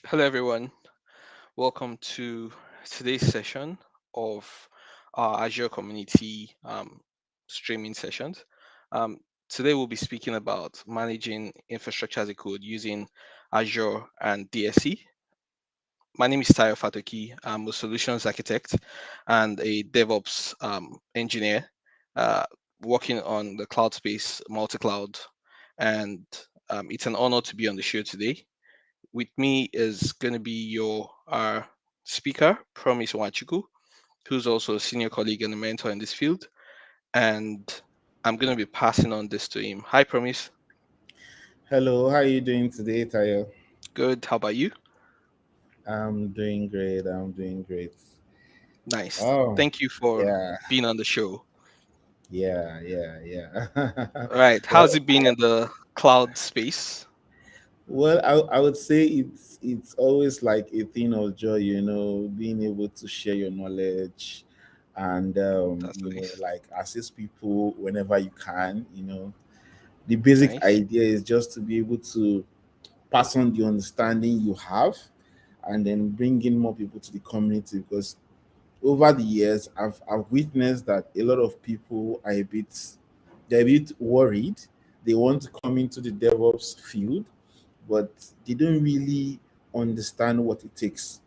Hello, everyone. Welcome to today's session of our Azure community streaming sessions. Um, Today, we'll be speaking about managing infrastructure as a code using Azure and DSC. My name is Tayo Fatoki. I'm a solutions architect and a DevOps engineer uh, working on the cloud space, multi cloud. And it's an honor to be on the show today. With me is going to be your speaker, Promise Wachuku, who's also a senior colleague and a mentor in this field. And I'm going to be passing on this to him. Hi, Promise. Hello, how are you doing today, Tayo? Good. How about you? I'm doing great. I'm doing great. Nice. Oh, Thank you for yeah, being on the show. yeah. All right. How's well, it been in the cloud space? well, I would say it's always like a thing of joy, being able to share your knowledge and That's nice. like assist people whenever you can. The basic Nice. idea is just to be able to pass on the understanding you have and then bring in more people to the community because over the years, I've witnessed that a lot of people are they're a bit worried. They want to come into the DevOps field, but they don't really understand what it takes.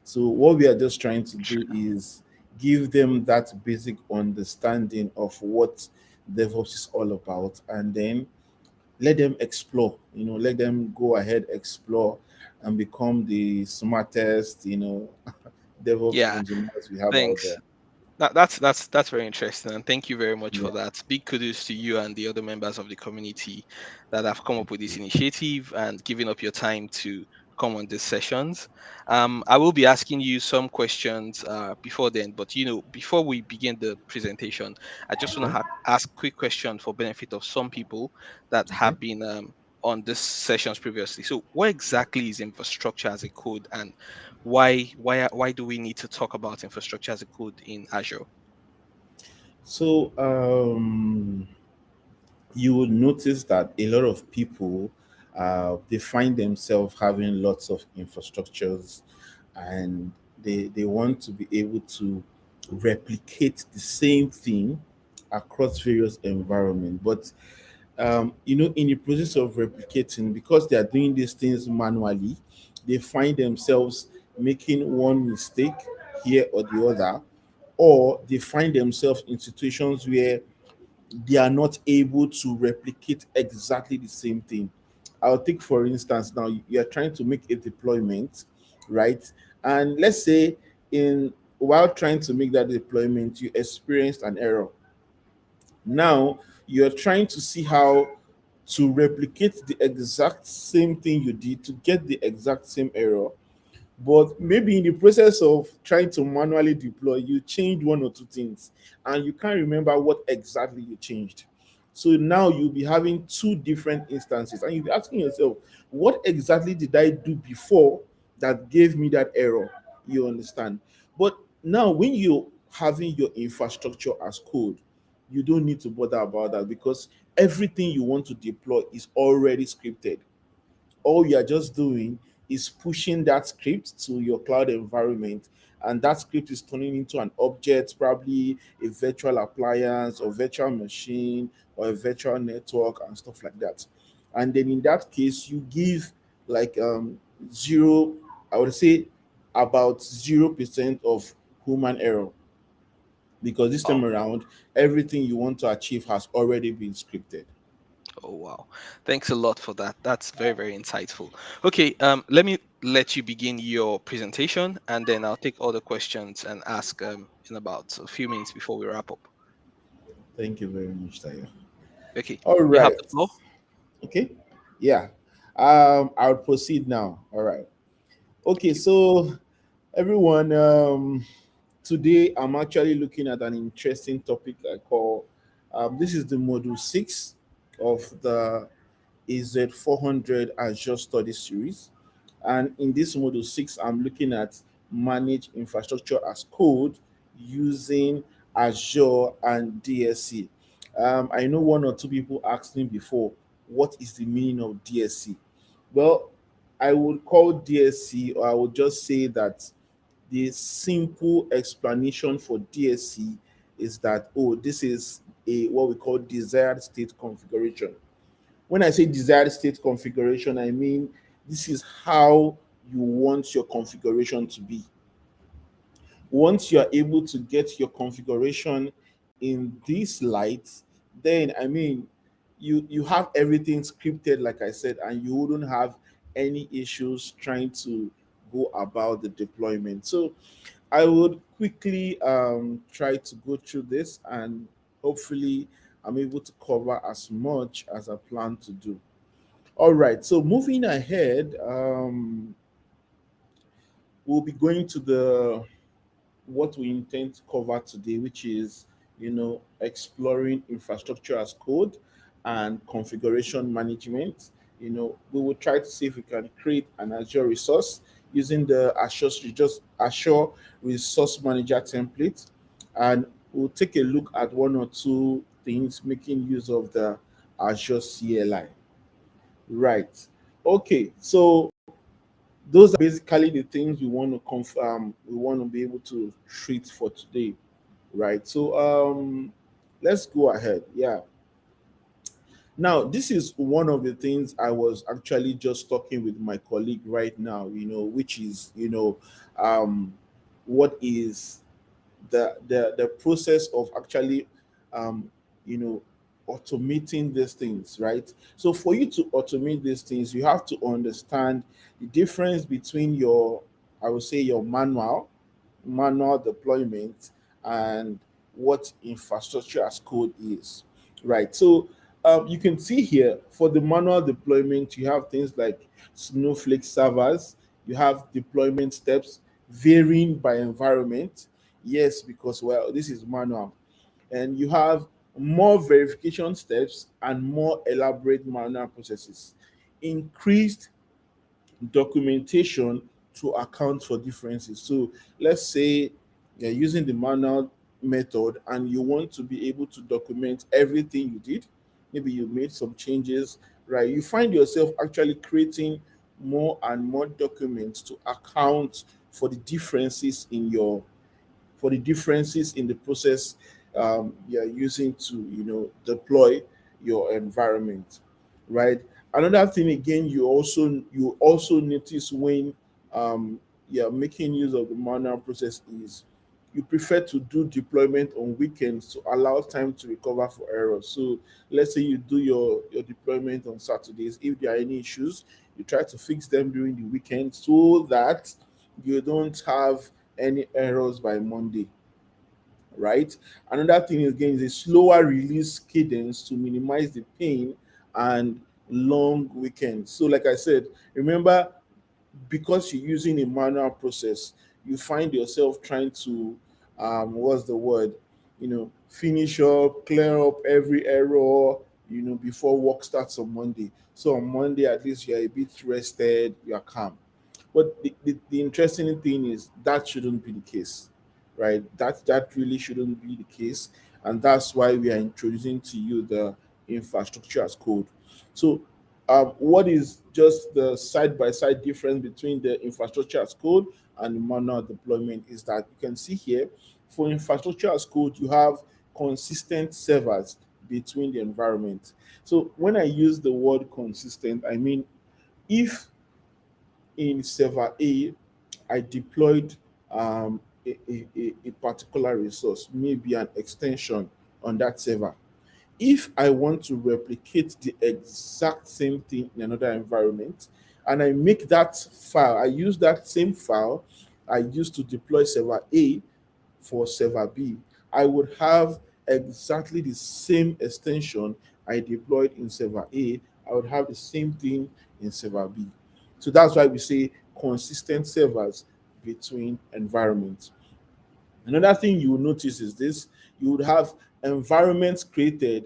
So what we are just trying to do Sure. is give them that basic understanding of what DevOps is all about, and then let them explore. Let them go ahead, explore, and become the smartest, DevOps Yeah. engineers we have out Thanks. there. That's very interesting, and thank you very much Yeah. for that. Big kudos to you and the other members of the community that have come up with this initiative and giving up your time to come on these sessions. I will be asking you some questions before then, but before we begin the presentation, I just want to Okay. ask quick question for benefit of some people that Okay. have been on these sessions previously. So, what exactly is infrastructure as a code, and why do we need to talk about infrastructure as a code in Azure? So you will notice that a lot of people they find themselves having lots of infrastructures and they want to be able to replicate the same thing across various environments. But in the process of replicating, because they are doing these things manually, they find themselves making one mistake here or the other, or they find themselves in situations where they are not able to replicate exactly the same thing. I'll take, for instance, now you are trying to make a deployment, right? And let's say in while trying to make that deployment, you experienced an error. Now you're trying to see how to replicate the exact same thing you did to get the exact same error, but maybe in the process of trying to manually deploy, you changed one or two things and you can't remember what exactly you changed. So now you'll be having two different instances and you'll be asking yourself, what exactly did I do before that gave me that error? You understand? But now, when you're having your infrastructure as code, you don't need to bother about that because everything you want to deploy is already scripted. All you are just doing is pushing that script to your cloud environment, and that script is turning into an object, probably a virtual appliance or virtual machine or a virtual network and stuff like that. And then in that case you give like zero, I would say about 0% of human error, because this Oh, time around everything you want to achieve has already been scripted. oh wow. Thanks a lot for that. That's very, very insightful. Okay, let me let you begin your presentation and then I'll take all the questions and ask in about a few minutes before we wrap up. Thank you very much, Tayo. Okay, All you have right. the floor. Okay. Yeah. I'll proceed now. All right. Okay. Thank you. So, everyone, today I'm actually looking at an interesting topic I call this is the module 6 of the AZ-400 Azure Study Series. And in this module 6, I'm looking at manage infrastructure as code using Azure and DSC. I know one or two people asked me before, what is the meaning of DSC? Well, I would call DSC, or I would just say that the simple explanation for DSC is that, oh, this is a what we call desired state configuration. When I say desired state configuration, I mean this is how you want your configuration to be. Once you are able to get your configuration in this light, then I mean you have everything scripted, like I said, and you wouldn't have any issues trying to go about the deployment. So I would quickly try to go through this, and hopefully I'm able to cover as much as I plan to do. All right, so moving ahead, we'll be going to the what we intend to cover today, which is, exploring infrastructure as code and configuration management. We will try to see if we can create an Azure resource using the Azure Resource Manager template, and we'll take a look at one or two things making use of the Azure CLI. Right. Okay. So those are basically the things we want to confirm, we want to be able to treat for today, right? So let's go ahead. Yeah, now this is one of the things I was actually just talking with my colleague right now, which is, what is the process of actually um you know automating these things, right? So for you to automate these things, you have to understand the difference between your, I would say, your manual deployment and what infrastructure as code is, right? So you can see here for the manual deployment, you have things like Snowflake servers, you have deployment steps varying by environment. Yes, because, well, this is manual. And you have more verification steps and more elaborate manual processes. Increased documentation to account for differences. So let's say you're using the manual method and you want to be able to document everything you did. Maybe you made some changes, right? You find yourself actually creating more and more documents to account for the differences in your for the differences in the process you're using to deploy your environment, right? Another thing again, you also notice when you're making use of the manual process is you prefer to do deployment on weekends to allow time to recover for errors. So let's say you do your deployment on Saturdays. If there are any issues, you try to fix them during the weekend so that you don't have any errors by Monday, right? Another thing again is a slower release cadence to minimize the pain and long weekends. So, like I said, remember, because you're using a manual process, you find yourself trying to, what's the word, finish up, clear up every error, before work starts on Monday. So on Monday, at least you're a bit rested, you're calm. But the interesting thing is that shouldn't be the case, right? That really shouldn't be the case, and that's why we are introducing to you the infrastructure as code. So, what is just the side by side difference between the infrastructure as code and the manual deployment is that you can see here for infrastructure as code, you have consistent servers between the environment. So when I use the word consistent, I mean if in server A, I deployed a particular resource, maybe an extension on that server. If I want to replicate the exact same thing in another environment, and I make that file, I use that same file I used to deploy server A for server B, I would have exactly the same extension I deployed in server A. I would have the same thing in server B. So that's why we say consistent servers between environments. Another thing you will notice is this: you would have environments created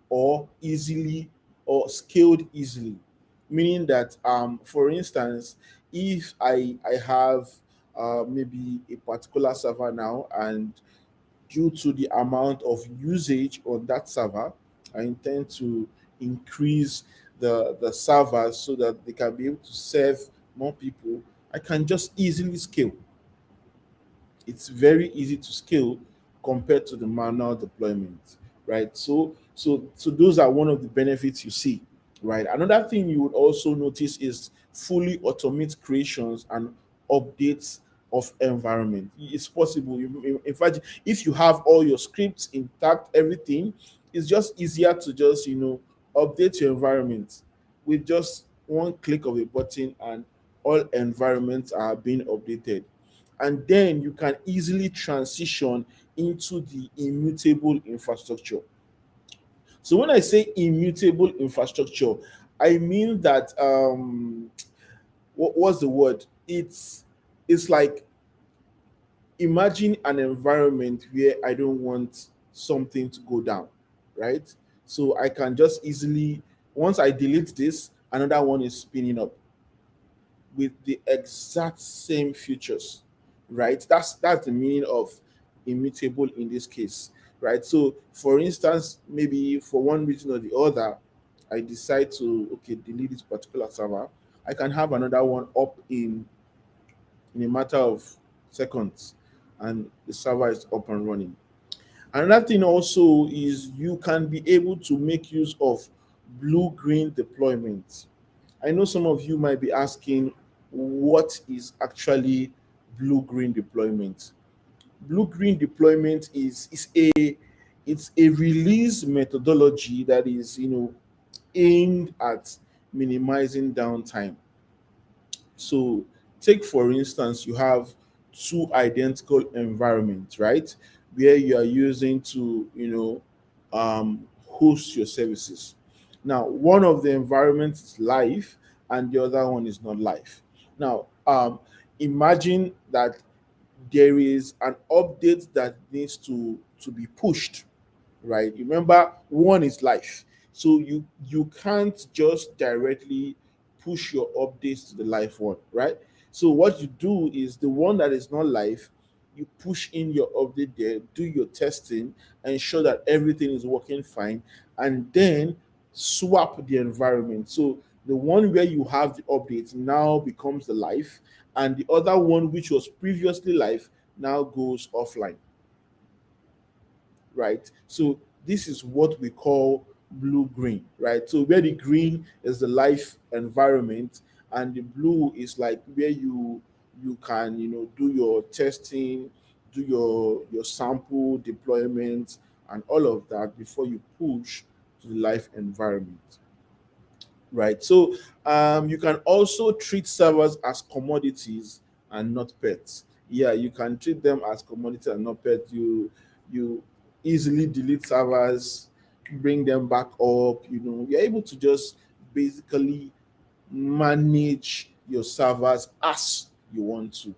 or easily or scaled easily, meaning that, for instance, if I have maybe a particular server now, and due to the amount of usage on that server, I intend to increase the servers so that they can be able to serve more people, I can just easily scale. It's very easy to scale compared to the manual deployment, right? So those are one of the benefits you see, right? Another thing you would also notice is fully automate creations and updates of environment. It's possible. In fact, if you have all your scripts intact, everything, it's just easier to just update your environment with just one click of a button, and all environments are being updated. And then you can easily transition into the immutable infrastructure. So when I say immutable infrastructure, I mean that what's the word? It's like, imagine an environment where I don't want something to go down, right? So I can just easily, once I delete this, another one is spinning up with the exact same features, right? That's the meaning of immutable in this case, right? So for instance, maybe for one reason or the other, I decide to, okay, delete this particular server. I can have another one up in a matter of seconds, and the server is up and running. Another thing also is you can be able to make use of blue green deployment. I know some of you might be asking, what is actually blue green deployment? Blue green deployment is a release methodology that is aimed at minimizing downtime. So take for instance, you have two identical environments, right? Where you are using to, host your services. Now, one of the environments is live and the other one is not live. Now, imagine that there is an update that needs to be pushed, right? Remember, one is live, so you can't just directly push your updates to the live one, right? So what you do is the one that is not live, you push in your update there, do your testing, ensure that everything is working fine, and then swap the environment. So the one where you have the update now becomes the live, and the other one which was previously live now goes offline, right? So this is what we call blue green, right? So where the green is the life environment, and the blue is like where you can do your testing, do your sample deployment, and all of that before you push to the live environment, right? So you can also treat servers as commodities and not pets. Yeah, you can treat them as commodities and not pets. You easily delete servers, bring them back up. You're able to just basically manage your servers as you want to.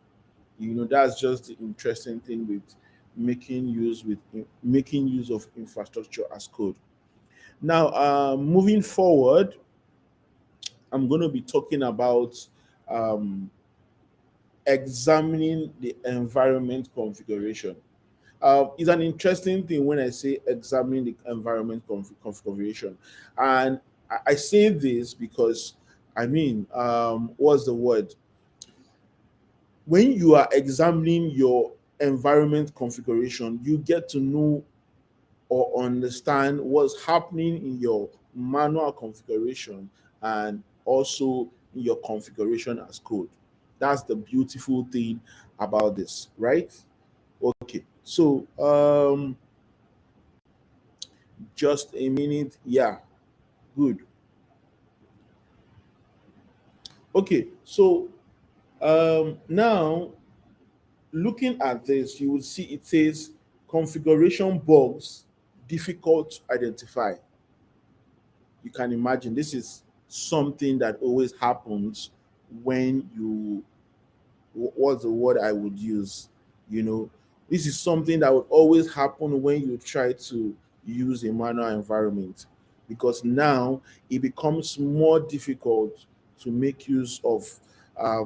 That's just the interesting thing with making use of infrastructure as code. Now, moving forward, I'm going to be talking about um, examining the environment configuration. It's an interesting thing when I say examining the environment configuration. And I say this because, I mean, what's the word? When you are examining your environment configuration, you get to know or understand what's happening in your manual configuration and also in your configuration as code. That's the beautiful thing about this, right? Okay, so just a minute. Yeah, good. Okay, so now looking at this, you will see it says configuration bugs difficult to identify. You can imagine this is something that always happens when what's the word I would use, you know this is something that would always happen when you try to use a manual environment, because now it becomes more difficult to make use of, uh,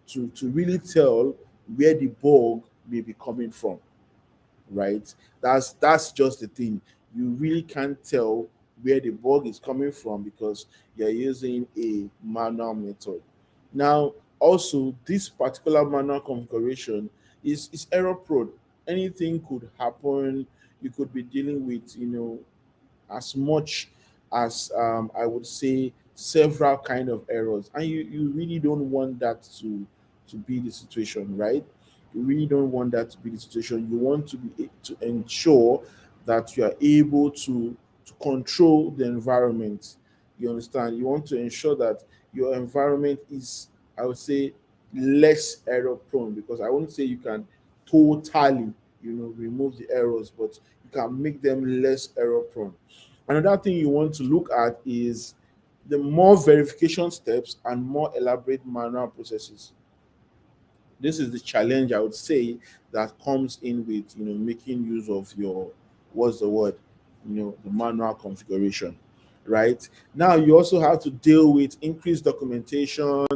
to really tell where the bug may be coming from, right? That's just the thing. You really can't tell where the bug is coming from because you're using a manual method. Now, also, this particular manual configuration is error prone. Anything could happen. You could be dealing with, as much as I would say several kind of errors, and you really don't want that to be the situation, right? You really don't want that to be the situation. You want to to ensure that you are able to control the environment. You understand? You want to ensure that your environment is, I would say, less error prone, because I won't say you can totally, remove the errors, but you can make them less error prone. Another thing you want to look at is the more verification steps and more elaborate manual processes. This is the challenge, I would say, that comes in with, making use of your, what's the word, the manual configuration. Right now, you also have to deal with increased documentation,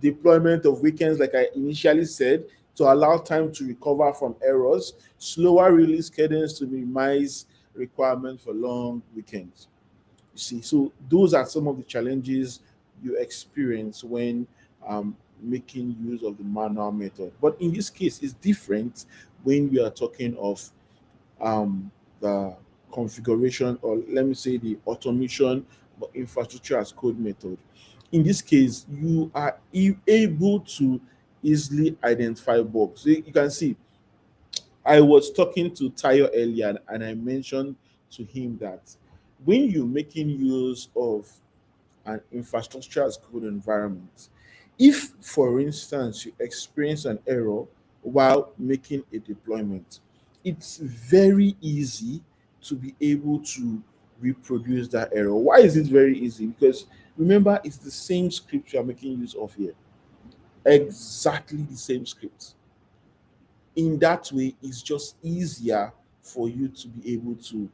deployment of weekends, like I initially said, to allow time to recover from errors, slower release cadence to minimize requirement for long weekends. You see, so those are some of the challenges you experience when making use of the manual method. But in this case, it's different when we are talking of the configuration, or let me say the automation but infrastructure as code method. In this case, you are able to easily identify bugs. So you can see, I was talking to Tayo earlier, and I mentioned to him that when you're making use of an infrastructure as code environment, if, for instance, you experience an error while making a deployment, it's very easy to be able to reproduce that error. Why is it very easy? Because remember, it's the same script you are making use of here. Exactly the same script. In that way, it's just easier for you to be able to,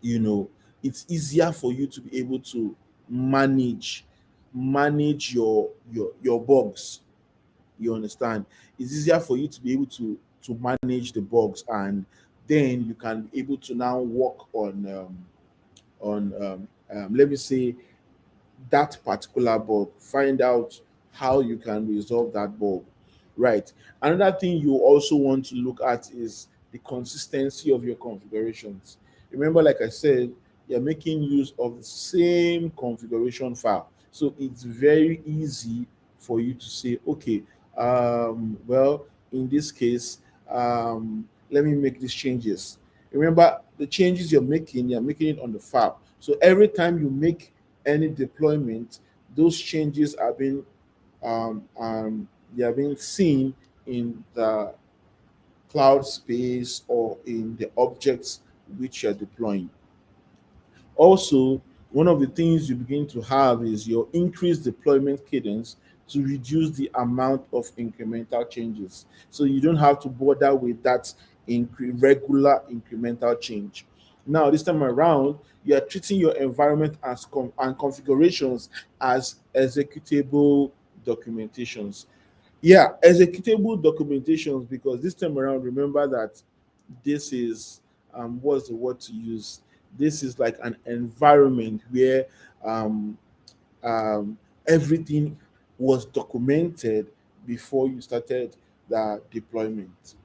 you know it's easier for you to be able to manage your bugs. You understand? It's easier for you to be able to manage the bugs, and then you can be able to now work on let me say, that particular bug, find out how you can resolve that bug. Right. Another thing you also want to look at is the consistency of your configurations. Remember, like I said, you're making use of the same configuration file. So it's very easy for you to say, okay, well, in this case, let me make these changes. Remember, the changes you're making it on the file. So every time you make any deployment, those changes are being they are being seen in the cloud space or in the objects which you're deploying. Also, one of the things you begin to have is your increased deployment cadence to reduce the amount of incremental changes. So you don't have to bother with that regular incremental change. Now, this time around, you are treating your environment as and configurations as executable documentations. Yeah, executable documentations, because this time around, remember that this is what's the word to use? This is like an environment where um, everything was documented before you started the deployment.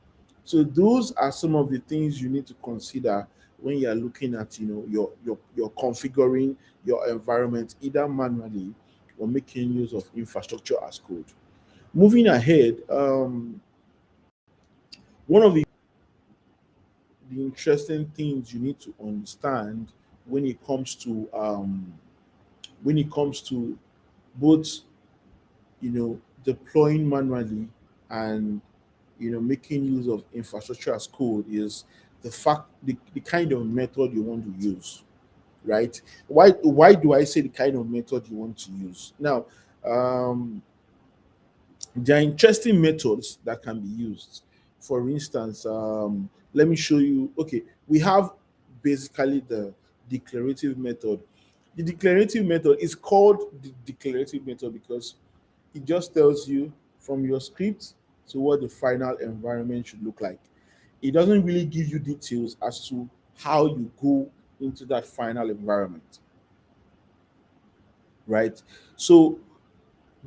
So those are some of the things you need to consider when you are looking at, your configuring your environment either manually or making use of infrastructure as code. Moving ahead, one of the interesting things you need to understand when it comes to both, deploying manually and, making use of infrastructure as code is the kind of method you want to use. Right? Why do I say the kind of method you want to use? Now, um there are interesting methods that can be used. For instance, let me show you. Okay, we have basically the declarative method. The declarative method is called the declarative method because it just tells you from your script to what the final environment should look like. It doesn't really give you details as to how you go into that final environment, right? So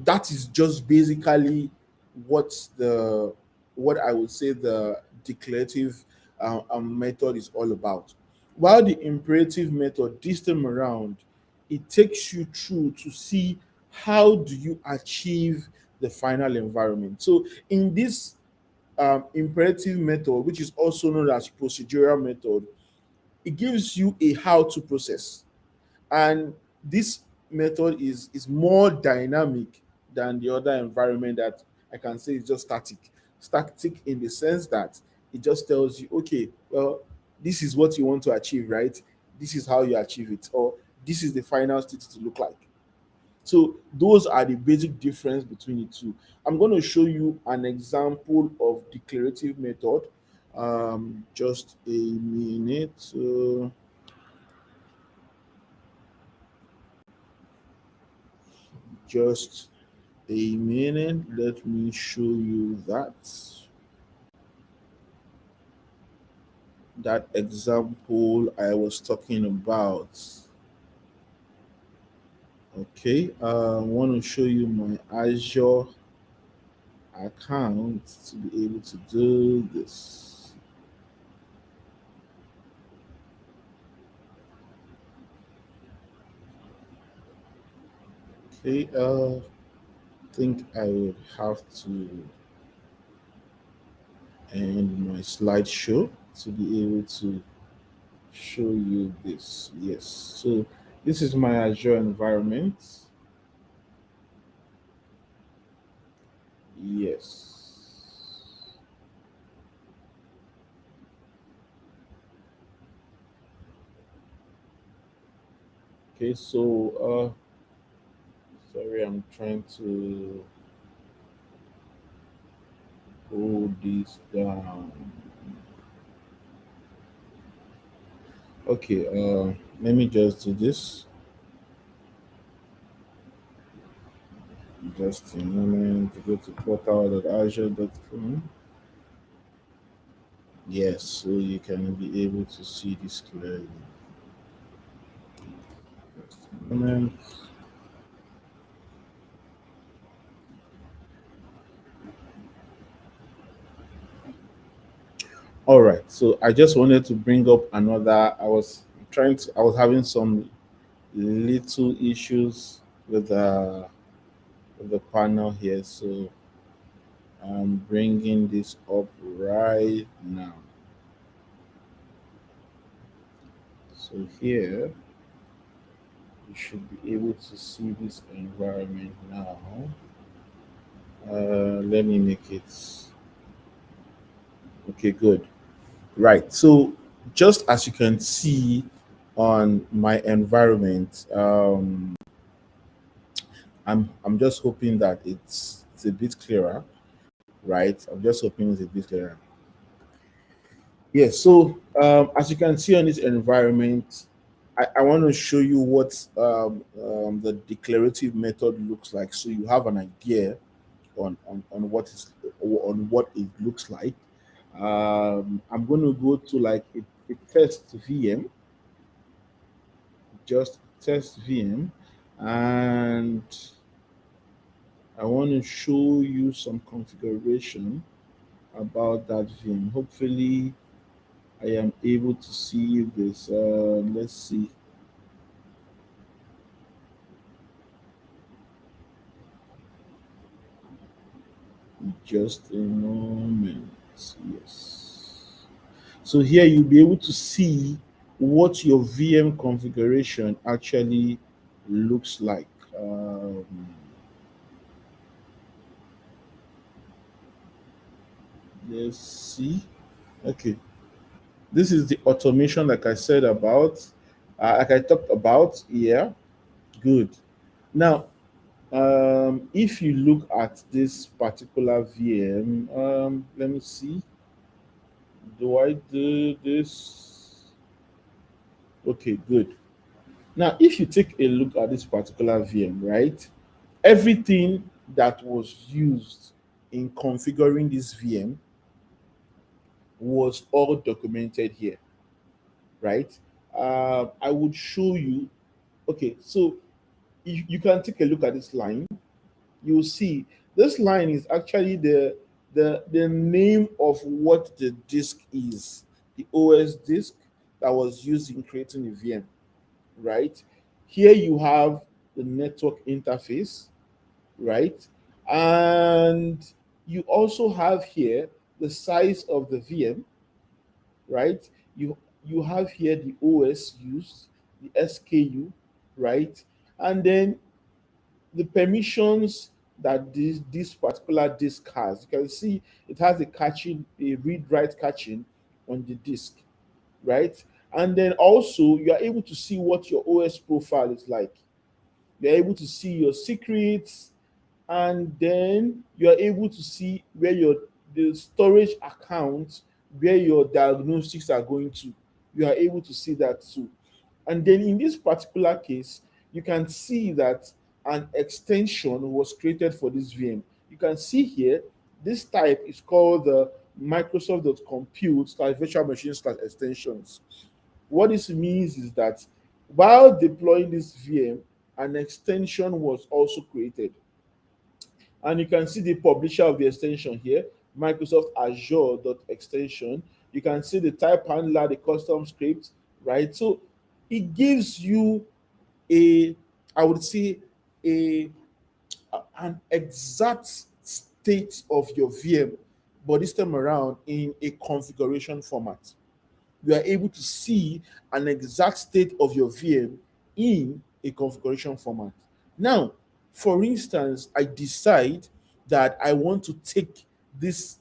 That is just basically what the what I would say the declarative method is all about. While the imperative method this time around, it takes you through to see how do you achieve the final environment. So in this imperative method, which is also known as procedural method, it gives you a how to process, and this method is more dynamic than the other environment that I can say is just static in the sense that it just tells you, okay, well, this is what you want to achieve, right? This is how you achieve it, or this is the final state to look like. So those are the basic difference between the two. I'm going to show you an example of declarative method. Just a minute. Just a minute. Let me show you that example I was talking about. Okay, I want to show you my Azure account to be able to do this. Okay, think I would have to end my slideshow to be able to show you this. Yes, so this is my Azure environment. Yes. Okay, so sorry, I'm trying to hold this down. Okay, let me just do this. Just a moment to go to portal.azure.com. Yes, so you can be able to see this clearly. Just a moment. All right, so I just wanted to bring up another. I was having some little issues with the panel here, so I'm bringing this up right now. So here you should be able to see this environment now. Let me make it okay. Good. Right. So just as you can see on my environment, I'm just hoping that it's a bit clearer. Right. I'm just hoping it's a bit clearer. Yes. So as you can see on this environment, I want to show you what the declarative method looks like, so you have an idea on what is on what it looks like. I'm going to go to like a test VM, just test VM, and I want to show you some configuration about that VM. Hopefully, I am able to see this. Let's see. Just a moment. Yes. So here you'll be able to see what your VM configuration actually looks like. Let's see. Okay. This is the automation, like I said about, like I talked about. Yeah. Good. Now, if you look at this particular VM, let me see. Do I do this? Okay, good. Now, if you take a look at this particular VM, right, everything that was used in configuring this VM was all documented here, right? I would show you. Okay, so you can take a look at this line. you'll see this line is actually the name of what the disk is, the OS disk that was used in creating a VM, right? Here you have the network interface, right? And you also have here the size of the VM, right? You have here the OS used, the SKU, right? And then the permissions that this particular disk has. You can see it has a catching, a read write catching on the disk, right? And then also you are able to see what your OS profile is like. You're able to see your secrets, and then you are able to see where your the storage account, where your diagnostics are going to. You are able to see that too. And then in this particular case, you can see that an extension was created for this VM. You can see here, this type is called the Microsoft.compute slash virtual machine slash extensions. What this means is that while deploying this VM, an extension was also created. And you can see the publisher of the extension here, Microsoft Azure extension. You can see the type handler, the custom script, right? So it gives you a, I would say, a an exact state of your VM, but this time around in a configuration format. You are able to see an exact state of your VM in a configuration format. Now, for instance, I decide that I want to take this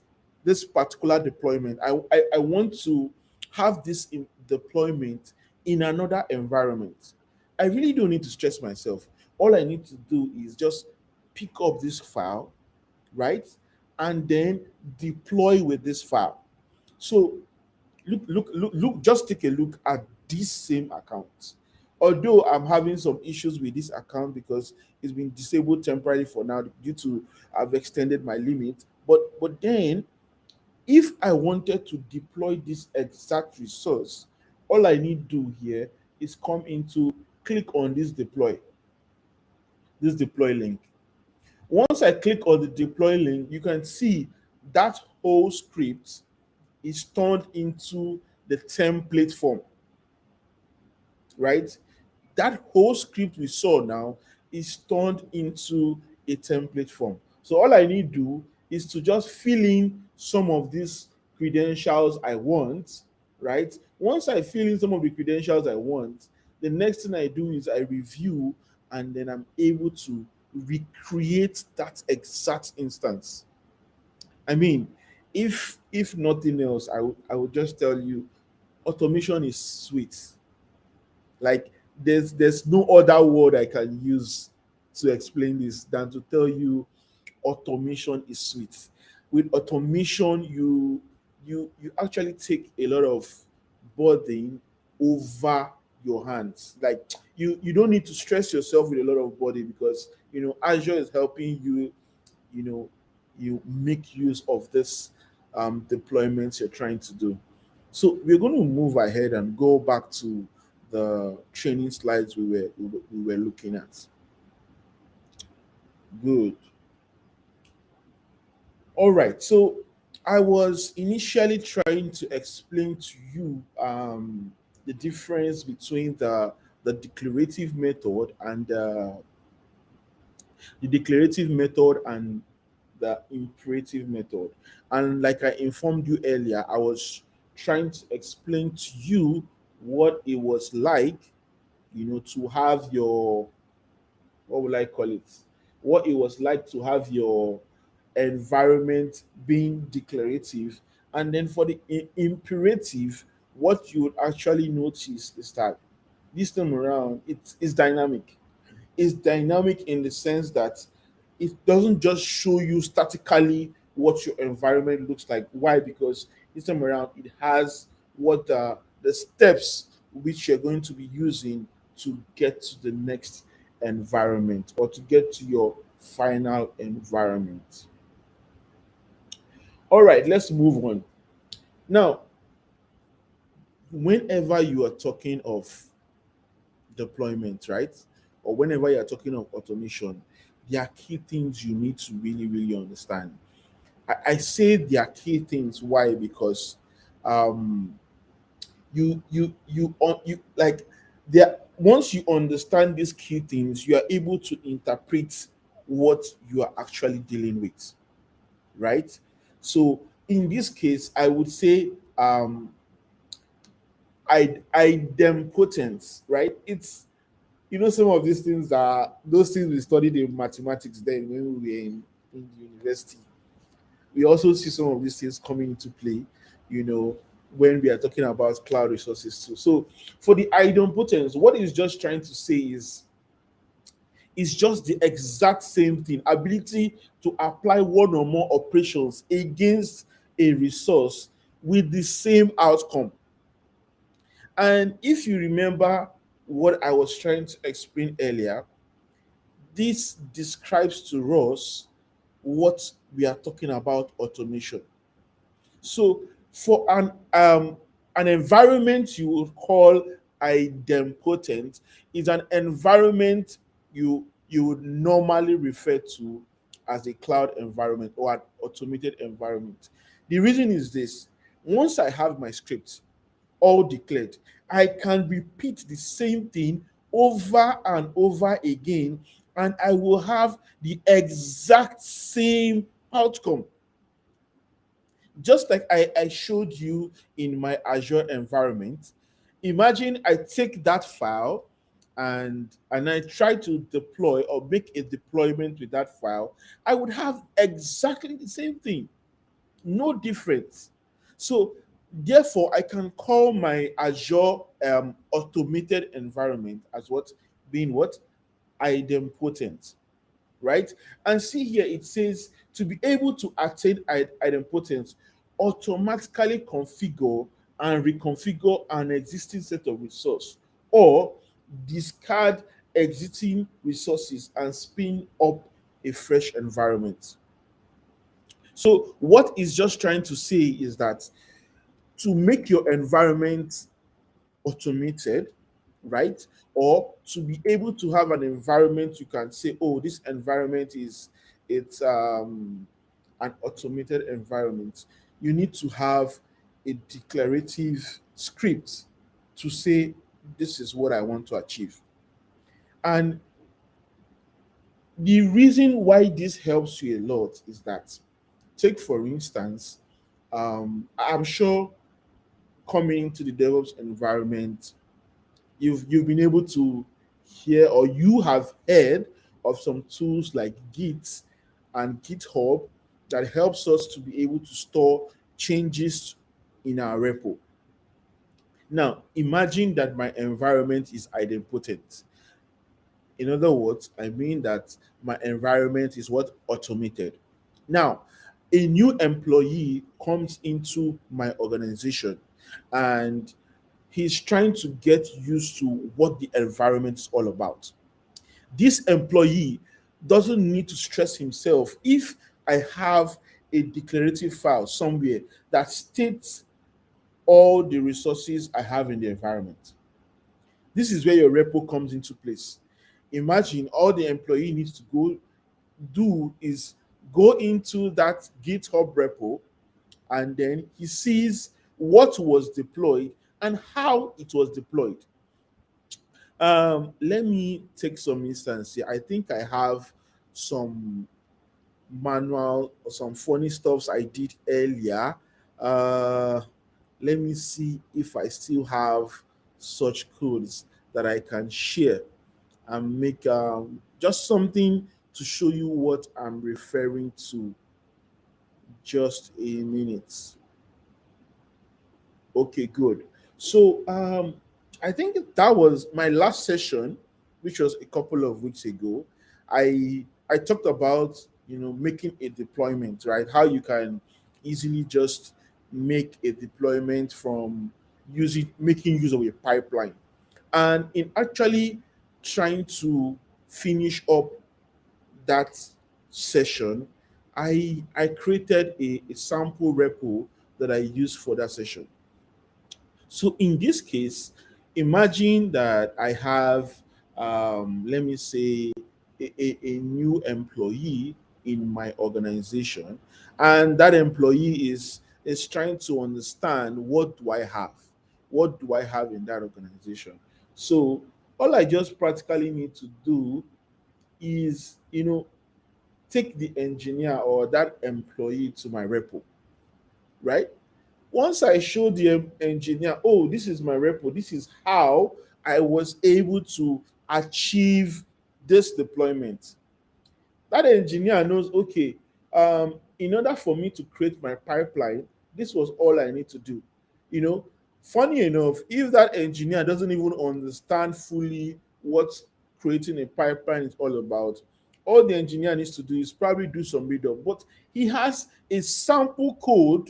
particular deployment. I want to have this deployment in another environment. I really don't need to stress myself. All I need to do is just pick up this file, right? And then deploy with this file. So look, just take a look at this same account. Although I'm having some issues with this account because it's been disabled temporarily for now due to I've extended my limit. But then if I wanted to deploy this exact resource, all I need to do here is come into click on this deploy link. Once I click on the deploy link, you can see that whole script is turned into the template form, right? That whole script we saw now is turned into a template form. So all I need to do is to just fill in some of these credentials I want, right? Once I fill in some of the credentials I want, the next thing I do is I review, and then I'm able to recreate that exact instance. I mean, if nothing else, I would just tell you automation is sweet. Like there's no other word I can use to explain this than to tell you automation is sweet. With automation, you actually take a lot of burden over your hands. Like you don't need to stress yourself with a lot of body because Azure is helping you, you know, you make use of this deployments you're trying to do. So we're going to move ahead and go back to the training slides we were looking at. Good. All right. So I was initially trying to explain to you the difference between the declarative method and the declarative method and the imperative method. And like I informed you earlier, I was trying to explain to you what it was like, to have your, what would I call it? What it was like to have your environment being declarative. And then for the imperative, what you would actually notice is that this time around, it's dynamic. Is dynamic in the sense that it doesn't just show you statically what your environment looks like. Why? Because this time around it has what the steps which you're going to be using to get to the next environment or to get to your final environment. All right, let's move on. Now, whenever you are talking of deployment, right? Or whenever you're talking of automation, there are key things you need to really, really understand. I say there are key things. Why? Because um, you like there. Once you understand these key things, you are able to interpret what you are actually dealing with, right? So in this case, I would say idempotence, right? It's, some of these things are those things we studied in mathematics then when we were in the university. We also see some of these things coming into play, you know, when we are talking about cloud resources too. So for the idempotence, what it's just trying to say is just the exact same thing, ability to apply one or more operations against a resource with the same outcome. And if you remember what I was trying to explain earlier, this describes to us what we are talking about automation. So for an environment you would call idempotent is an environment you would normally refer to as a cloud environment or an automated environment. The reason is this: once I have my script all declared, I can repeat the same thing over and over again, and I will have the exact same outcome. Just like I showed you in my Azure environment. Imagine I take that file and I try to deploy or make a deployment with that file, I would have exactly the same thing, no difference. So therefore, I can call my Azure automated environment as what, being what, idempotent, right? And see here, it says to be able to attain idempotence, automatically configure and reconfigure an existing set of resource, or discard existing resources and spin up a fresh environment. So what is just trying to say is that to make your environment automated, right? Or to be able to have an environment you can say, oh, this environment is it's an automated environment. You need to have a declarative script to say this is what I want to achieve. And the reason why this helps you a lot is that, take for instance, I'm sure coming to the DevOps environment, you've been able to hear or you have heard of some tools like Git and GitHub that helps us to be able to store changes in our repo. Now, imagine that my environment is idempotent. In other words, I mean that my environment is what, automated. Now, a new employee comes into my organization and he's trying to get used to what the environment is all about. This employee doesn't need to stress himself if I have a declarative file somewhere that states all the resources I have in the environment. This is where your repo comes into place. Imagine all the employee needs to go do is go into that GitHub repo, and then he sees what was deployed and how it was deployed. Let me take some instance here. I think I have some manual or some funny stuffs I did earlier. Uh, Let me see if I still have such codes that I can share and make just something to show you what I'm referring to. Just a minute. Okay, good. So I think that was my last session, which was a couple of weeks ago. I talked about, making a deployment, right? How you can easily just make a deployment from using making use of a pipeline. And in actually trying to finish up that session, I created a sample repo that I used for that session. So in this case, imagine that I have, let me say, a new employee in my organization, and that employee is trying to understand what do I have in that organization. So all I just practically need to do is, take the engineer or that employee to my repo, right? Once I show the engineer, oh, this is my repo, this is how I was able to achieve this deployment. That engineer knows, okay, in order for me to create my pipeline, this was all I need to do. You know, funny enough, if that engineer doesn't even understand fully what creating a pipeline is all about, all the engineer needs to do is probably do some read up, but he has a sample code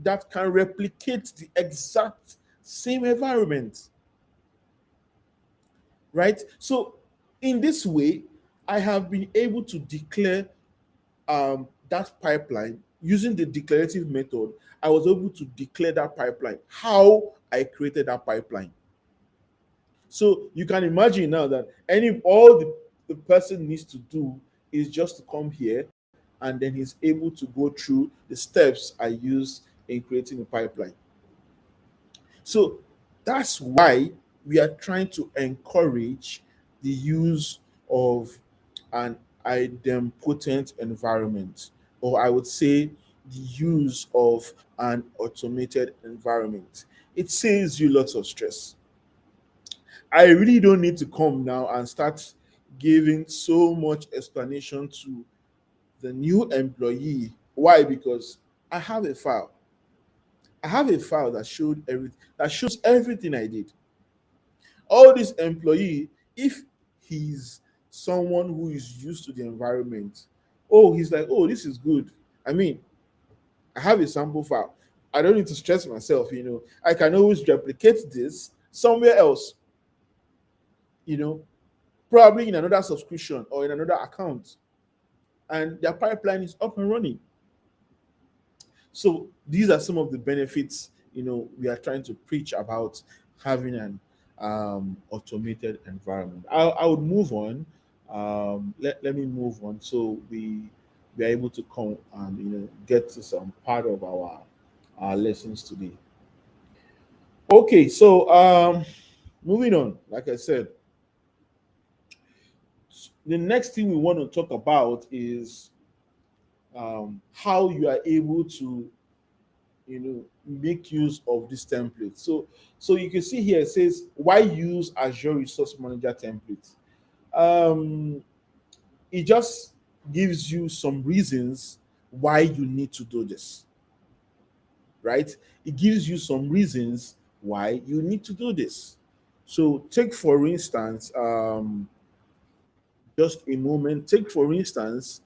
that can replicate the exact same environment, right? So in this way, I have been able to declare that pipeline using the declarative method. I was able to declare that pipeline, how I created that pipeline. So you can imagine now that all the person needs to do is just to come here, and then he's able to go through the steps I use in creating a pipeline. So that's why we are trying to encourage the use of an idempotent environment, or I would say the use of an automated environment. It saves you lots of stress. I really don't need to come now and start giving so much explanation to the new employee. Why? Because I have a file. I have a file that shows everything I did. All this employee, if he's someone who is used to the environment, oh, he's like, oh, this is good. I mean, I have a sample file. I don't need to stress myself. I can always replicate this somewhere else, you know, probably in another subscription or in another account, and their pipeline is up and running. So these are some of the benefits we are trying to preach about having an automated environment. I would move on. Let me move on so we are able to come and get to some part of our lessons today. Okay, so moving on. Like I said, the next thing we want to talk about is how you are able to make use of this template. So you can see here it says why use Azure Resource Manager template. um it just gives you some reasons why you need to do this, right? It gives you some reasons why you need to do this. So take for instance, just a moment, take for instance,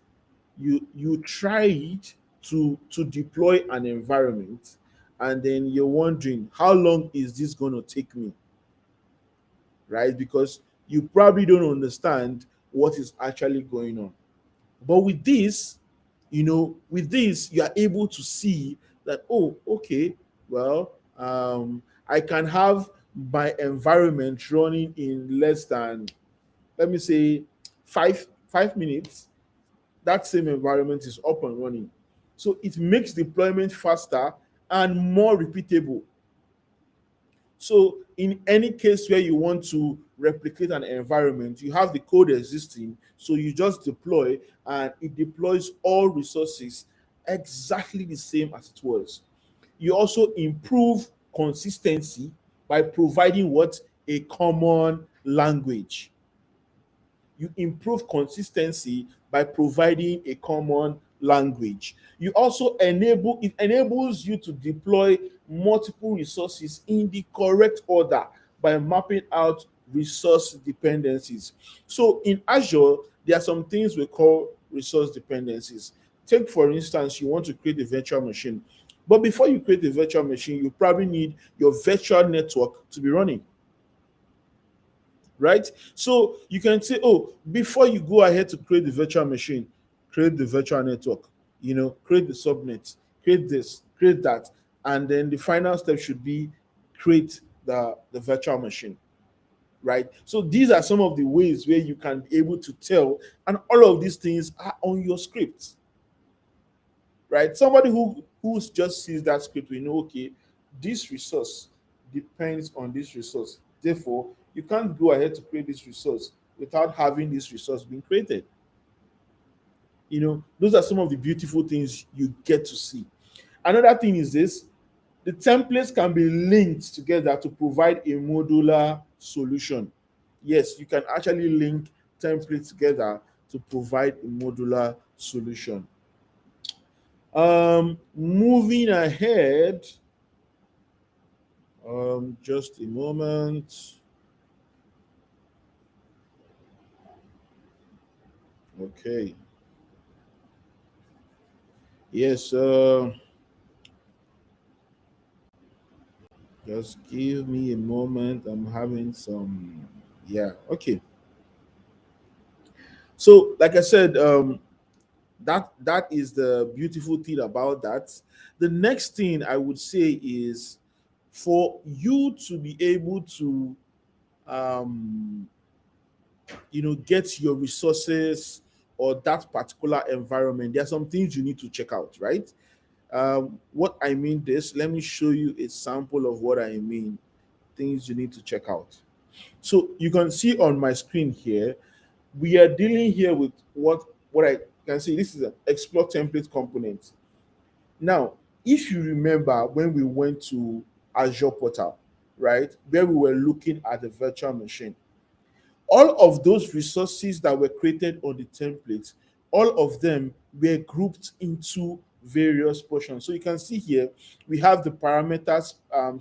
you tried to deploy an environment, and then you're wondering how long is this going to take me, right? Because you probably don't understand what is actually going on. But with this you are able to see that, oh, okay, well, I can have my environment running in less than, let me say, five minutes. That same environment is up and running. So it makes deployment faster and more repeatable. So in any case where you want to replicate an environment, you have the code existing, so you just deploy, and it deploys all resources exactly the same as it was. You also improve consistency by providing what? A common language. You improve consistency by providing a common language. You also enables you to deploy multiple resources in the correct order by mapping out resource dependencies. So in Azure, there are some things we call resource dependencies. Take for instance, you want to create a virtual machine. But before you create a virtual machine, you probably need your virtual network to be running, right? So you can say, oh, before you go ahead to create the virtual machine, create the virtual network, create the subnet, create this, create that. And then the final step should be create the virtual machine. right? So these are some of the ways where you can be able to tell, and all of these things are on your script, right? Somebody who just sees that script will know, okay, this resource depends on this resource. Therefore, you can't go ahead to create this resource without having this resource being created. Those are some of the beautiful things you get to see. Another thing is this: the templates can be linked together to provide a modular solution. Yes, you can actually link templates together to provide a modular solution. Moving ahead, just a moment. Okay. Yes, just give me a moment. I'm having some. Yeah, okay. So, like I said, that is the beautiful thing about that. The next thing I would say is for you to be able to um, get your resources or that particular environment, there are some things you need to check out, right? What I mean this, let me show you a sample of what I mean. Things you need to check out. So you can see on my screen here, we are dealing here with what I can see. This is an explore template component. Now, if you remember when we went to Azure portal, right, where we were looking at the virtual machine, all of those resources that were created on the template, all of them were grouped into various portions. So you can see here, we have the parameters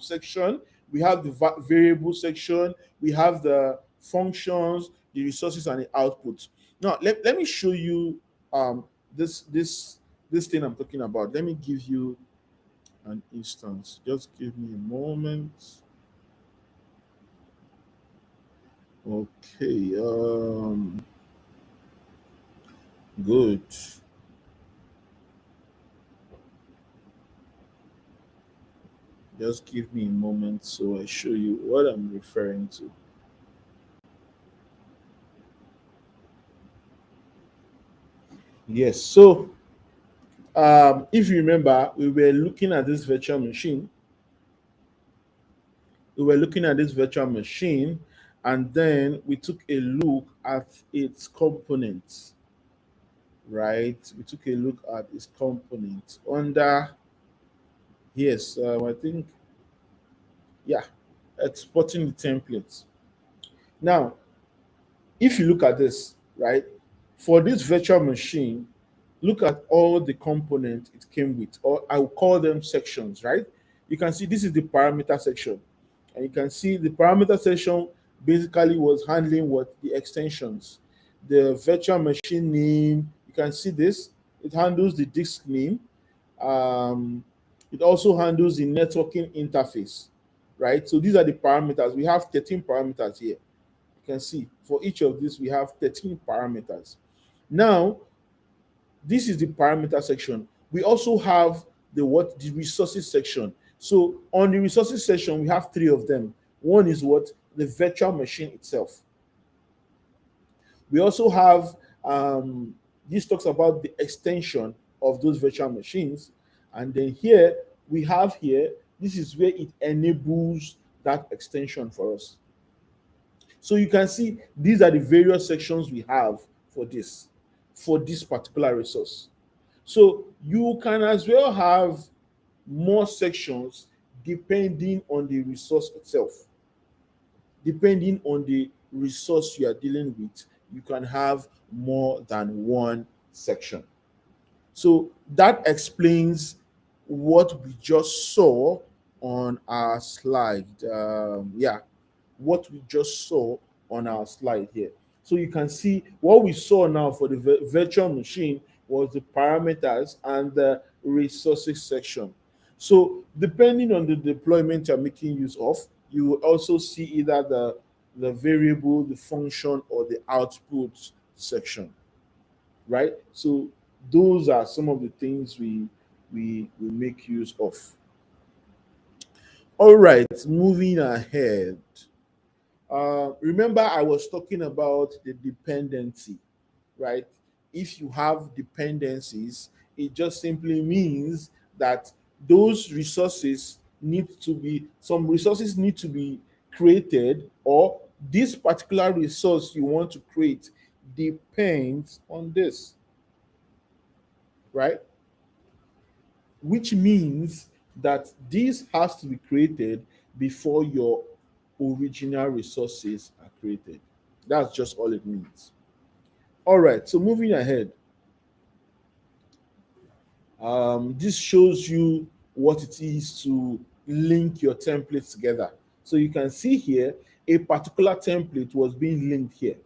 section, we have the variable section, we have the functions, the resources, and the output. Now, let me show you um, this thing I'm talking about. Let me give you an instance. Just give me a moment. Okay. Good. Just give me a moment so I show you what I'm referring to. Yes. So, if you remember, we were looking at this virtual machine. We were looking at this virtual machine, and then we took a look at its components. Right? We took a look at its components under, yes. I think, yeah, exporting the templates. Now, if you look at this, right, for this virtual machine, look at all the components it came with, or I will call them sections, right? You can see this is the parameter section, and you can see the parameter section basically was handling what the extensions, the virtual machine name. You can see this, it handles the disk name. um, it also handles the networking interface, right? So these are the parameters. We have 13 parameters here. You can see for each of these we have 13 parameters. Now, this is the parameter section. We also have the resources section. So on the resources section, we have three of them. One is what? The virtual machine itself. We also have this talks about the extension of those virtual machines. And then here we have here, this is where it enables that extension for us. So you can see these are the various sections we have for this particular resource. So you can as well have more sections depending on the resource itself. Depending on the resource you are dealing with, you can have more than one section. So that explains what we just saw on our slide. Yeah, what we just saw on our slide here. So you can see what we saw now for the virtual machine was the parameters and the resources section. So depending on the deployment you're making use of, you will also see either the variable, the function, or the output section, right? So those are some of the things we make use of. All right, moving ahead. Remember, I was talking about the dependency, right? If you have dependencies, it just simply means that those resources need to be, some resources need to be created, or this particular resource you want to create depends on this, right? Which means that this has to be created before your original resources are created. That's just all it means. All right, so moving ahead, this shows you what it is to link your templates together. So you can see here a particular template was being linked here.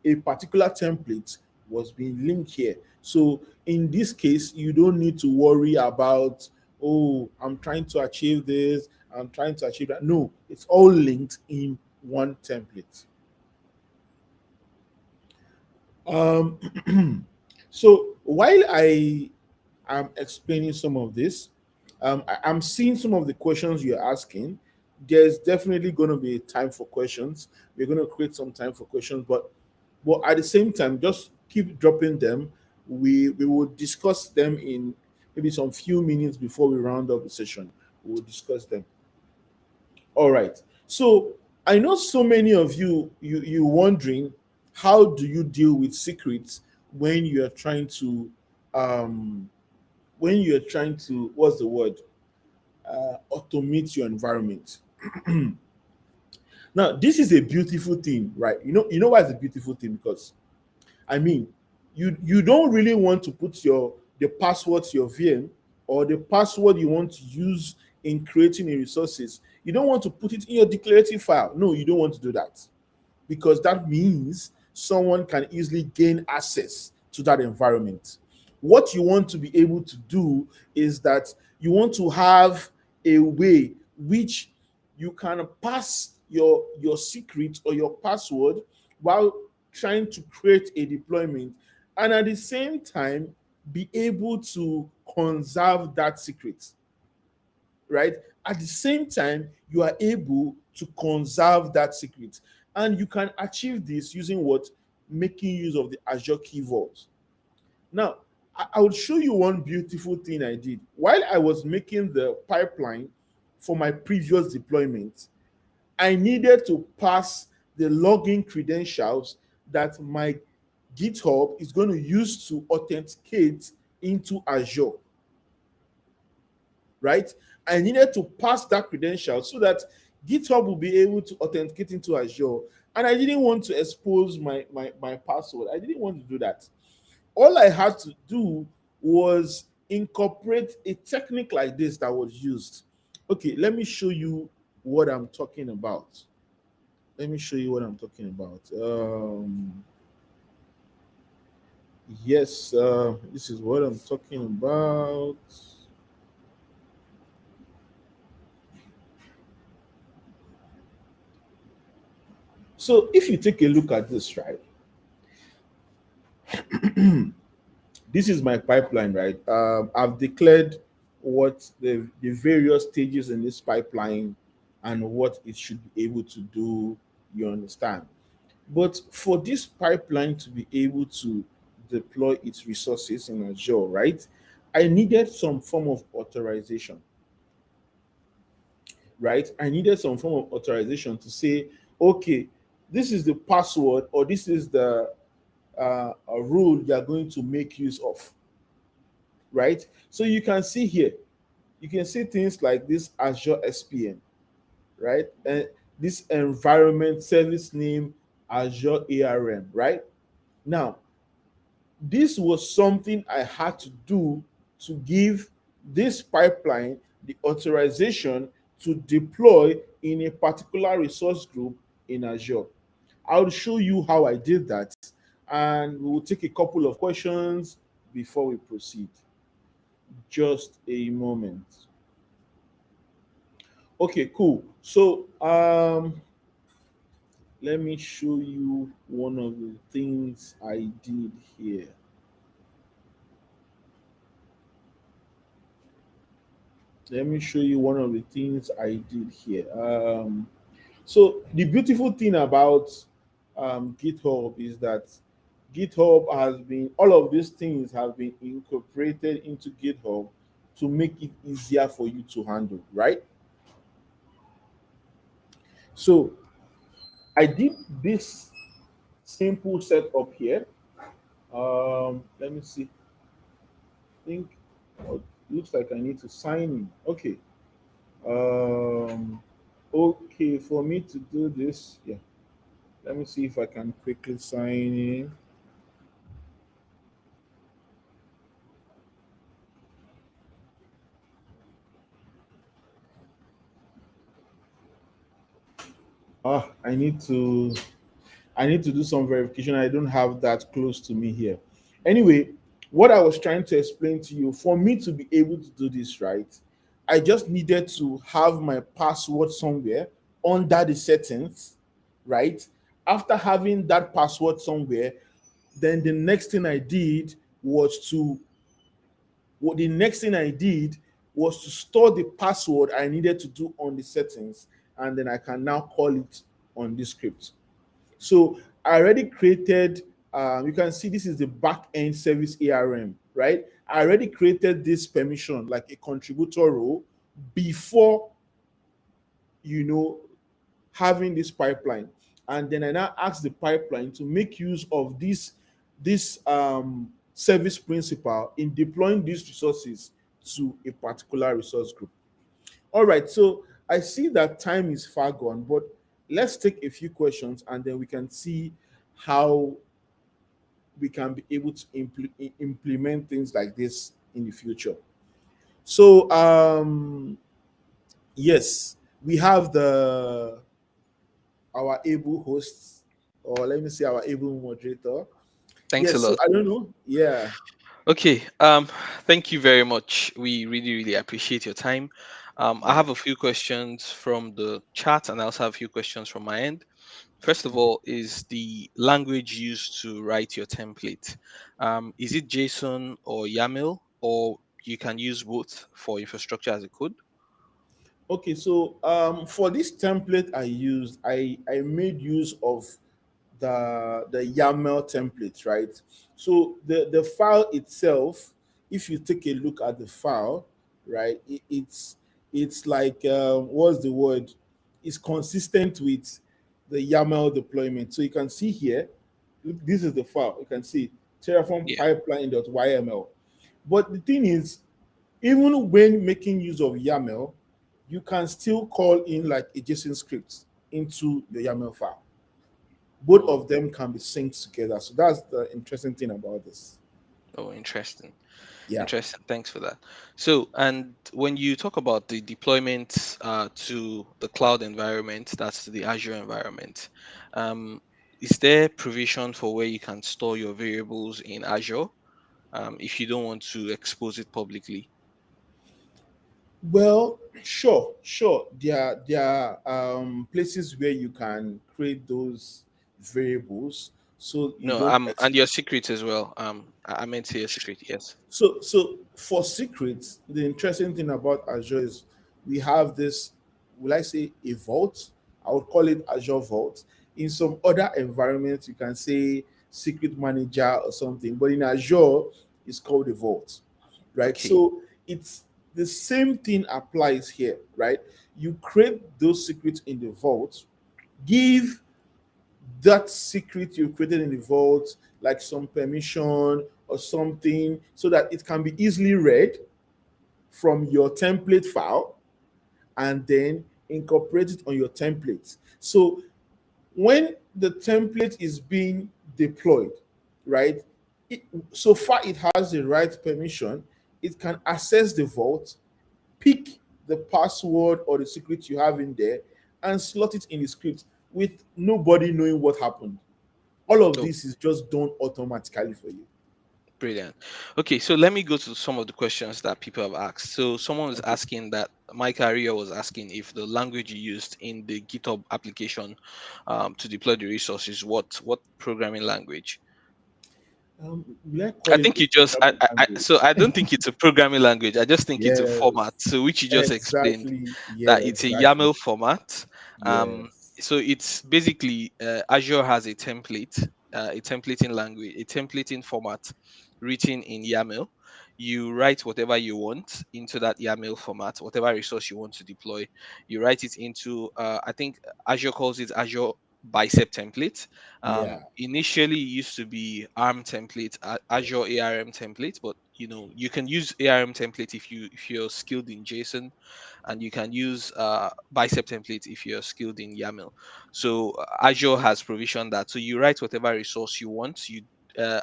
A particular template was being linked here. So in this case, you don't need to worry about, oh, I'm trying to achieve this, I'm trying to achieve that. No, it's all linked in one template. Um, so while I am explaining some of this, I'm seeing some of the questions you're asking. There's definitely going to be time for questions. We're going to create some time for questions, but at the same time, just keep dropping them. We will discuss them in maybe some few minutes before we round up the session. We will discuss them. All right. So I know so many of you wondering, how do you deal with secrets when you are trying to um what's the word, automate your environment. Now this is a beautiful thing, right? You know why it's a beautiful thing? Because I mean, you don't really want to put your the password to your VM, or the password you want to use in creating a resources. You don't want to put it in your declarative file. No, you don't want to do that, because that means someone can easily gain access to that environment. What you want to be able to do is that you want to have a way which you can pass your secret or your password while trying to create a deployment, and at the same time be able to conserve that secret, right? At the same time, you are able to conserve that secret. And you can achieve this using what? Making use of the Azure Key Vault. Now, I will show you one beautiful thing I did. While I was making the pipeline for my previous deployment, I needed to pass the login credentials that my GitHub is going to use to authenticate into Azure, right? I needed to pass that credential so that GitHub will be able to authenticate into Azure. And I didn't want to expose my password. I didn't want to do that. All I had to do was incorporate a technique like this that was used. Okay, let me show you what I'm talking about. Let me show you what I'm talking about. Yes, this is what I'm talking about. So if you take a look at this, right, this is my pipeline, right? I've declared what the various stages in this pipeline and what it should be able to do. You understand? But for this pipeline to be able to deploy its resources in Azure, right, I needed some form of authorization, right? I needed some form of authorization to say, okay, this is the password, or this is the a rule you are going to make use of, right? So you can see here, you can see things like this Azure SPN, right? And this environment service name Azure ARM, right? Now, this was something I had to do to give this pipeline the authorization to deploy in a particular resource group in Azure. I'll show you how I did that, and we will take a couple of questions before we proceed. Just a moment. Okay, cool. So, let me show you one of the things I did here. Let me show you one of the things I did here. So the beautiful thing about GitHub is that GitHub has been, all of these things have been incorporated into GitHub to make it easier for you to handle, right? So I did this simple setup here. Let me see. I think oh, looks like I need to sign in. Okay. Um, okay, for me to do this, yeah. Let me see if I can quickly sign in. Ah, I need to do some verification. I don't have that close to me here. Anyway, what I was trying to explain to you, for me to be able to do this right, I just needed to have my password somewhere under the settings, right? After having that password somewhere, then the next thing I did was to store the password I needed to do on the settings, and then I can now call it on this script. So I already created, you can see this is the back end service ARM, right? I already created this permission like a contributor role before, you know, having this pipeline. And then I now ask the pipeline to make use of this service principle in deploying these resources to a particular resource group. All right, so I see that time is far gone, but let's take a few questions and then we can see how we can be able to implement things like this in the future. So, yes, we have the our able hosts, or let me say our able moderator. Thanks a Yes, so lot. I don't know. Yeah. Okay, thank you very much. We really, really appreciate your time. I Yeah. have a few questions from the chat, and I also have a few questions from my end. First of all, is the language used to write your template? Is it JSON or YAML, or you can use both for infrastructure as a code? Okay, so for this template I used, I made use of the YAML template, right? So the file itself, if you take a look at the file, right, it's like what's the word? It's consistent with the YAML deployment. So you can see here, look, this is the file. You can see Terraform Yeah. pipeline.yml. But the thing is, even when making use of YAML, you can still call in like a JSON script into your YAML file. Both Oh, of them can be synced together. So that's the interesting thing about this. oh, interesting. Yeah. Interesting. Thanks for that. So, and when you talk about the deployment to the cloud environment, that's the Azure environment, um, is there provision for where you can store your variables in Azure if you don't want to expose it publicly? Well, sure, sure. There are places where you can create those variables so you No, don't and your secret as well. I meant to your secret. Yes. so for secrets, the interesting thing about Azure is we have this, will I say a vault? I would call it Azure Vault. In some other environments, you can say secret manager or something, but in Azure, it's called a vault, right? Okay. So it's the same thing applies here, right? You create those secrets in the vault, give that secret you created in the vault like some permission or something so that it can be easily read from your template file and then incorporate it on your template. So when the template is being deployed, right? It, so far it has the right permission, it can access the vault, pick the password or the secret you have in there, and slot it in the script with nobody knowing what happened. All of Oh, this is just done automatically for you. brilliant. Okay, so let me go to some of the questions that people have asked. So someone was Okay. asking that my career was asking if the language you used in the GitHub application to deploy the resources, what programming language? Will I I call it think a you just programming so language? I don't think it's a programming language. I just think it's a Yes, format. So which you just explained exactly. that Yeah, it's a exactly. YAML format. Um, Yes. So it's basically Azure has a templating language, a templating format written in YAML. You write whatever you want into that YAML format, whatever resource you want to deploy. You write it into, I think Azure calls it Azure Bicep template. Yeah. Initially, it used to be ARM template, Azure ARM template, but you can use ARM template if you're skilled in JSON, and you can use bicep template if you're skilled in YAML. So Azure has provisioned that. So you write whatever resource you want. You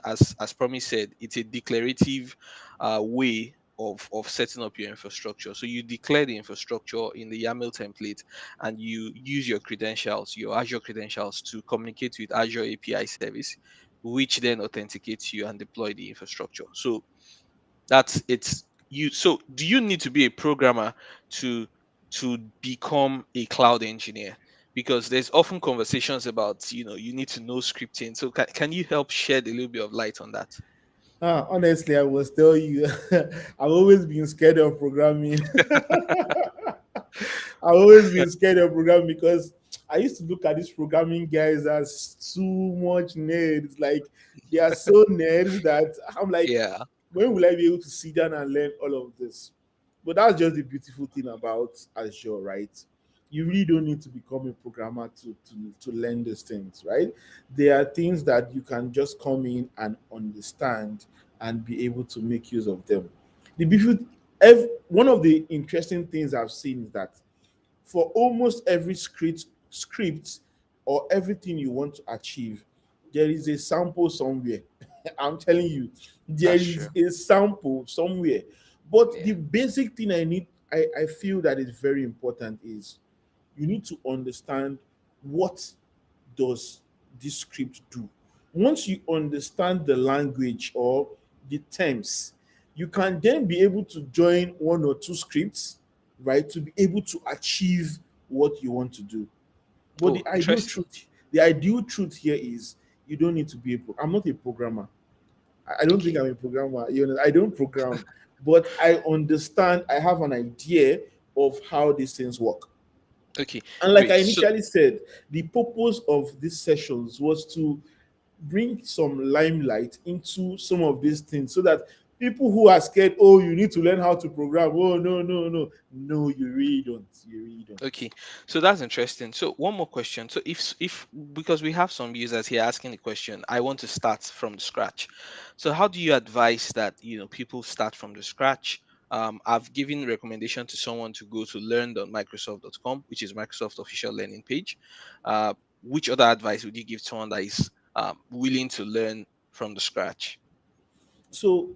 as Promise said, it's a declarative way of setting up your infrastructure. So you declare the infrastructure in the YAML template, and you use your credentials, your Azure credentials, to communicate with Azure API service, which then authenticates you and deploy the infrastructure. So that's it's you. So do you need to be a programmer to become a cloud engineer? Because there's often conversations about, you need to know scripting. So can you help shed a little bit of light on that? Honestly, I was tell you, I've always been scared of programming. I've always been scared of programming because I used to look at these programming guys as too much nerds. Like they are so nerds that I'm like, Yeah, when will I be able to sit down and learn all of this? But that's just the beautiful thing about Azure, right? You really don't need to become a programmer to learn these things, right? There are things that you can just come in and understand and be able to make use of them. The beautiful, one of the interesting things I've seen is that for almost every script or everything you want to achieve, there is a sample somewhere. I'm telling you, there that's true. is a sample somewhere. But the Yeah. basic thing I feel that is very important is you need to understand what does this script do. Once you understand the language or the terms, you can then be able to join one or two scripts, right, to be able to achieve what you want to do. But Oh, interesting. the ideal truth here is you don't need to be I'm not a programmer. I don't think Okay. I'm a programmer. I don't program, but I understand. I have an idea of how these things work. Okay, And like I great. So initially said, the purpose of these sessions was to bring some limelight into some of these things so that people who are scared, oh, you need to learn how to program. Oh, no, no, no. No, you really don't. You really don't. okay, so that's interesting. So one more question. So if because we have some users here asking the question, I want to start from the scratch. So how do you advise that people start from the scratch? I've given recommendation to someone to go to learn.microsoft.com, which is Microsoft official learning page. Uh, which other advice would you give someone that is willing to learn from the scratch? So,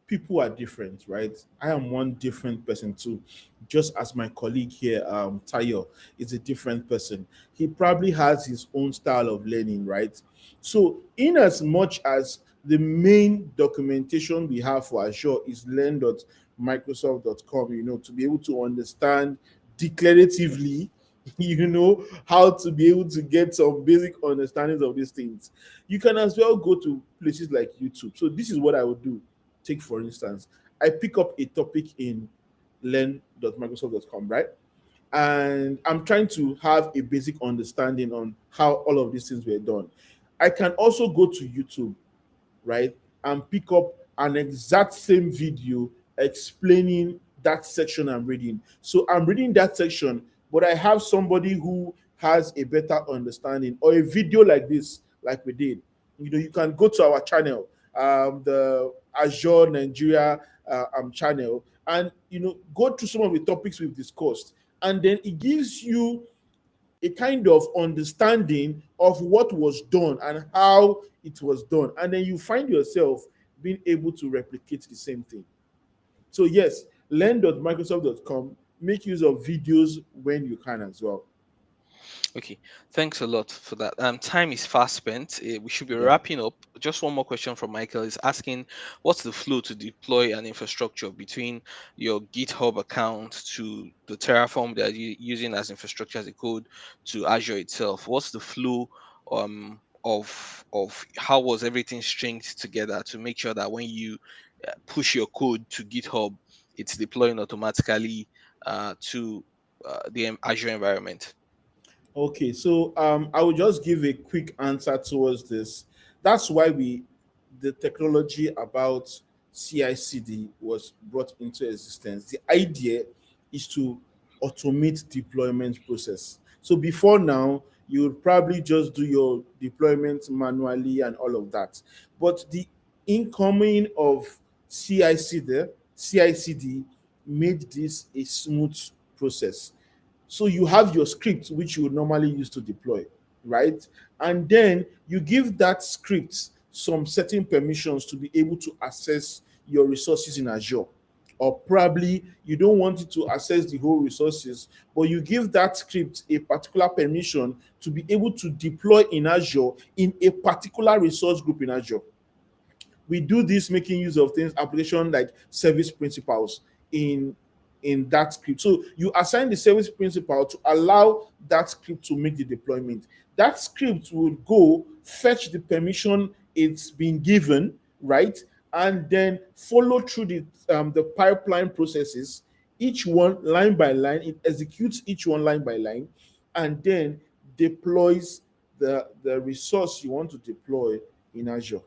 people are different, right? I am one different person too. Just as my colleague here, Tayo, is a different person. He probably has his own style of learning, right? So, in as much as the main documentation we have for Azure is learn.microsoft.com, to be able to understand declaratively, how to be able to get some basic understandings of these things. You can as well go to places like YouTube. So, this is what I would do. Take, for instance, I pick up a topic in learn.microsoft.com, right? And I'm trying to have a basic understanding on how all of these things were done. I can also go to YouTube, right, and pick up an exact same video explaining that section I'm reading. So I'm reading that section, but I have somebody who has a better understanding, or a video like this, like we did. You can go to our channel, the Azure Nigeria channel, and go through some of the topics we've discussed, and then it gives you a kind of understanding of what was done and how it was done. And then you find yourself being able to replicate the same thing. So, yes, learn.microsoft.com, make use of videos when you can as well. Okay, thanks a lot for that. Time is fast spent. We should be Yeah. wrapping up. Just one more question from Michael is asking, what's the flow to deploy an infrastructure between your GitHub account to the Terraform that you're using as infrastructure as a code to Azure itself? What's the flow of how was everything stringed together to make sure that when you push your code to GitHub, it's deploying automatically to the Azure environment? Okay, so I will just give a quick answer towards this. That's why the technology about CI/CD was brought into existence. The idea is to automate deployment process. So before now, you would probably just do your deployment manually and all of that. But the incoming of CI/CD made this a smooth process. So you have your script, which you would normally use to deploy, right? And then you give that script some certain permissions to be able to access your resources in Azure. Or probably you don't want it to access the whole resources, but you give that script a particular permission to be able to deploy in Azure in a particular resource group in Azure. We do this making use of things application like service principals in that script. So you assign the service principal to allow that script to make the deployment. That script will go fetch the permission it's been given, right, and then follow through the pipeline processes, each one line by line. It executes each one line by line, and then deploys the resource you want to deploy in Azure,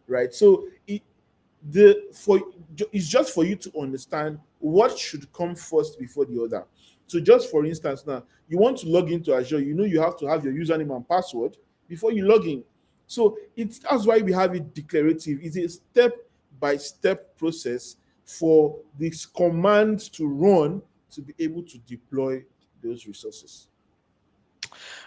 right? So the for it's just for you to understand what should come first before the other. So just for instance, now you want to log into Azure, you know you have to have your username and password before you log in. So that's why we have it declarative. It's a step by step process for this command to run to be able to deploy those resources.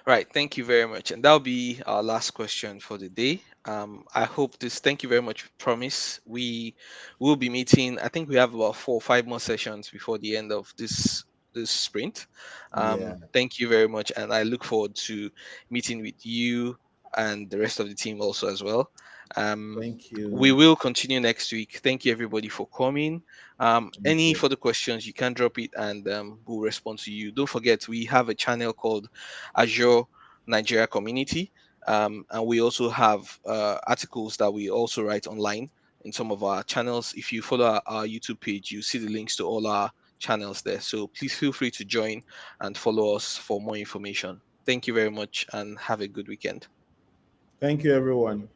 Right, thank you very much. And that'll be our last question for the day. I hope this, thank you very much. Promise we will be meeting. I think we have about 4 or 5 more sessions before the end of this sprint. Yeah, Thank you very much. And I look forward to meeting with you and the rest of the team also as well. Um, thank we you. will continue next week. Thank you everybody for coming. Thank Any you. further questions, you can drop it and we'll respond to you. Don't forget, we have a channel called Azure Nigeria Community. And we also have articles that we also write online in some of our channels. If you follow our YouTube page, you see the links to all our channels there. So please feel free to join and follow us for more information. Thank you very much and have a good weekend. Thank you, everyone.